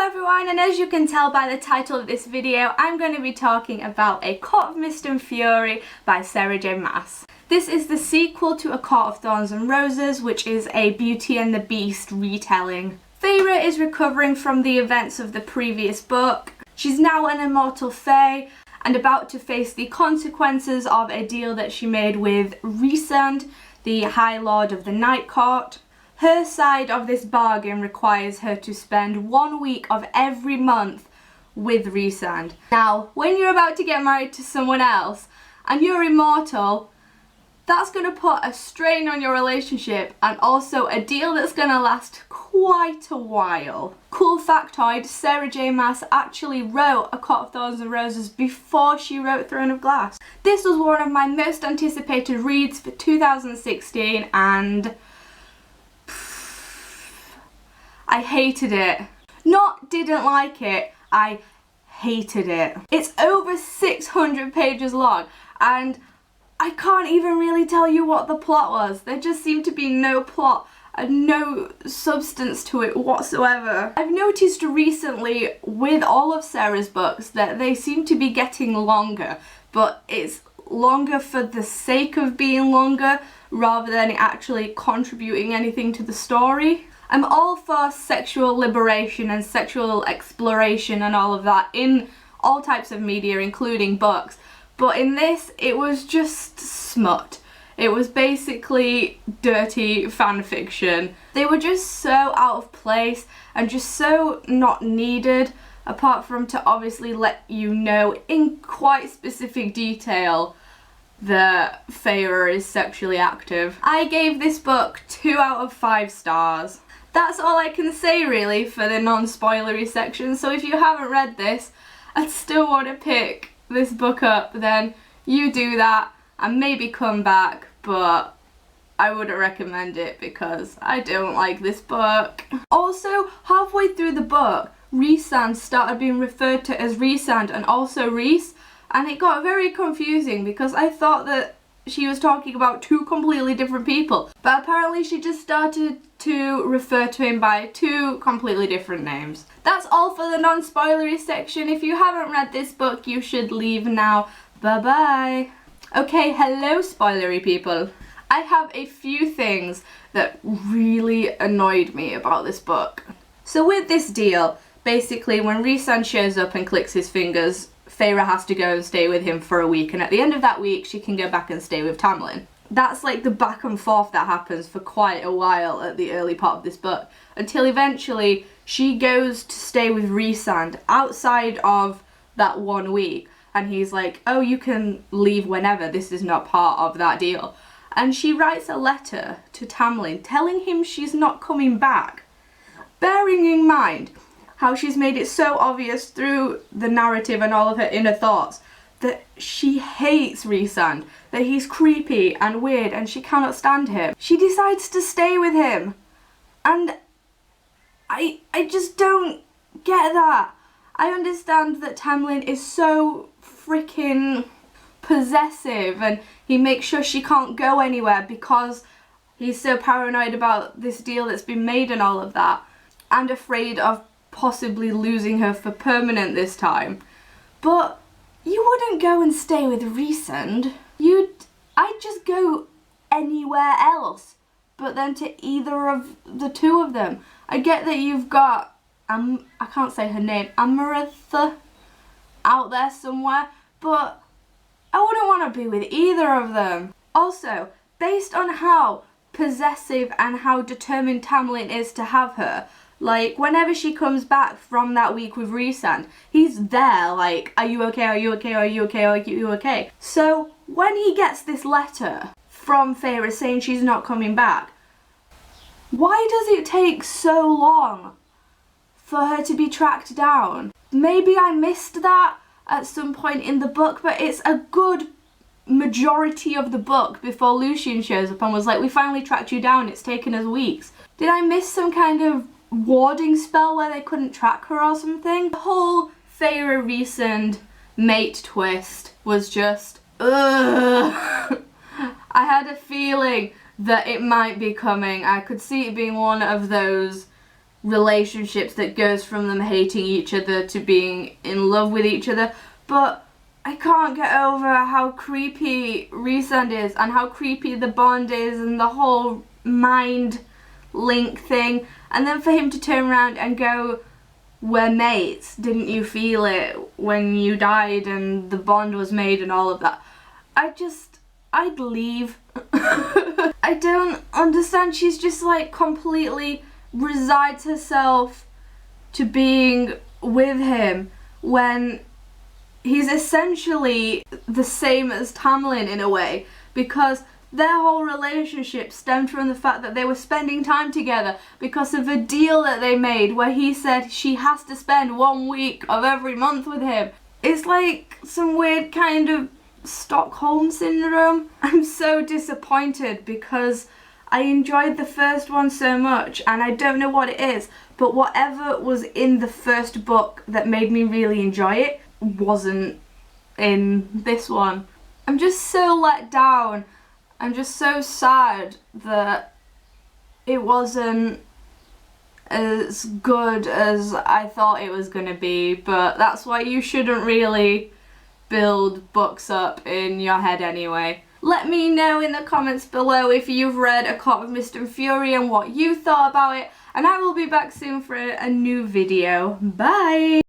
everyone, and as you can tell by the title of this video, I'm going to be talking about A Court of Mist and Fury by Sarah J. Maas. This is the sequel to A Court of Thorns and Roses, which is a Beauty and the Beast retelling. Feyre is recovering from the events of the previous book. She's now an immortal fae and about to face the consequences of a deal that she made with Rhysand, the High Lord of the Night Court. Her side of this bargain requires her to spend 1 week of every month with Rhysand. Now, when you're about to get married to someone else and you're immortal, that's going to put a strain on your relationship and also a deal that's going to last quite a while. Cool factoid, Sarah J. Maas actually wrote A Court of Thorns and Roses before she wrote Throne of Glass. This was one of my most anticipated reads for 2016 and I hated it. Not didn't like it, I hated it. It's over 600 pages long and I can't even really tell you what the plot was. There just seemed to be no plot and no substance to it whatsoever. I've noticed recently with all of Sarah's books that they seem to be getting longer, but it's longer for the sake of being longer rather than actually contributing anything to the story. I'm all for sexual liberation and sexual exploration and all of that in all types of media, including books. But in this, it was just smut. It was basically dirty fan fiction. They were just so out of place and just so not needed, apart from to obviously let you know in quite specific detail that Feyre is sexually active. I gave this book 2 out of 5 stars. That's all I can say really for the non-spoilery section, so if you haven't read this and still want to pick this book up, then you do that and maybe come back, but I wouldn't recommend it because I don't like this book. Also, halfway through the book, Rhysand started being referred to as Rhysand and also Rhys, and it got very confusing because I thought that she was talking about 2 completely different people, but apparently she just started to refer to him by 2 completely different names. That's all for the non-spoilery section. If you haven't read this book, you should leave now. Bye bye. Okay, hello spoilery people. I have a few things that really annoyed me about this book. So with this deal, basically when Rhysand shows up and clicks his fingers, Feyre has to go and stay with him for a week, and at the end of that week she can go back and stay with Tamlin. That's like the back and forth that happens for quite a while at the early part of this book, until eventually she goes to stay with Rhysand outside of that 1 week, and he's like, oh, you can leave whenever, this is not part of that deal. And she writes a letter to Tamlin telling him she's not coming back, bearing in mind how she's made it so obvious through the narrative and all of her inner thoughts that she hates Rhysand, that he's creepy and weird and she cannot stand him. She decides to stay with him, and I just don't get that. I understand that Tamlin is so freaking possessive and he makes sure she can't go anywhere because he's so paranoid about this deal that's been made and all of that, and afraid of possibly losing her for permanent this time. But you wouldn't go and stay with Rhysand. I'd just go anywhere else, but then to either of the 2 of them. I get that you've got, I can't say her name, Amaranth out there somewhere, but I wouldn't want to be with either of them. Also, based on how possessive and how determined Tamlin is to have her, like, whenever she comes back from that week with Rhysand, he's there, like, are you okay, are you okay, are you okay, are you okay? So, when he gets this letter from Feyre saying she's not coming back, why does it take so long for her to be tracked down? Maybe I missed that at some point in the book, but it's a good majority of the book before Lucian shows up and was like, we finally tracked you down, it's taken us weeks. Did I miss some kind of warding spell where they couldn't track her or something? The whole Feyre Rhysand mate twist was just ugh. I had a feeling that it might be coming. I could see it being one of those relationships that goes from them hating each other to being in love with each other, but I can't get over how creepy Rhysand is and how creepy the bond is and the whole mind link thing, and then for him to turn around and go, we're mates, didn't you feel it when you died and the bond was made and all of that. I'd leave. I don't understand. She's just like completely resides herself to being with him when he's essentially the same as Tamlin in a way, because their whole relationship stemmed from the fact that they were spending time together because of a deal that they made where he said she has to spend 1 week of every month with him. It's like some weird kind of Stockholm syndrome. I'm so disappointed because I enjoyed the first one so much, and I don't know what it is, but whatever was in the first book that made me really enjoy it wasn't in this one. I'm just so let down. I'm just so sad that it wasn't as good as I thought it was gonna be, but that's why you shouldn't really build books up in your head anyway. Let me know in the comments below if you've read A Court of Mist and Fury and what you thought about it, and I will be back soon for a new video. Bye!